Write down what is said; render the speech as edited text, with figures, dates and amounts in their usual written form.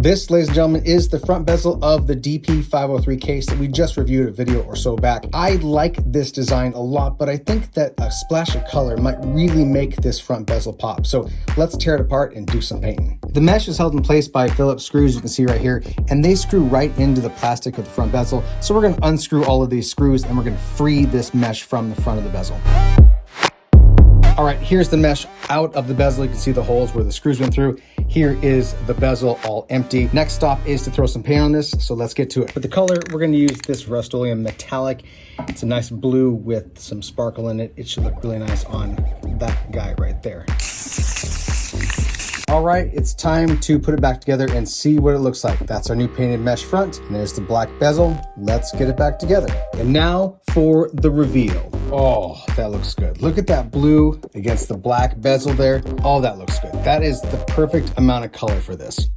This, ladies and gentlemen, is the front bezel of the DP503 case that we just reviewed a video or so back. I like this design a lot, but I think that a splash of color might really make this front bezel pop. So let's tear it apart and do some painting. The mesh is held in place by Phillips screws, you can see right here, and they screw right into the plastic of the front bezel. So we're gonna unscrew all of these screws and we're gonna free this mesh from the front of the bezel. All right, here's the mesh out of the bezel. You can see the holes where the screws went through. Here is the bezel all empty. Next stop is to throw some paint on this, so let's get to it. For the color, we're gonna use this Rust-Oleum Metallic. It's a nice blue with some sparkle in it. It should look really nice on that guy right there. All right, it's time to put it back together and see what it looks like. That's our new painted mesh front, and there's the black bezel. Let's get it back together. And now for the reveal. Oh, that looks good. Look at that blue against the black bezel there. Oh, that looks good. That is the perfect amount of color for this.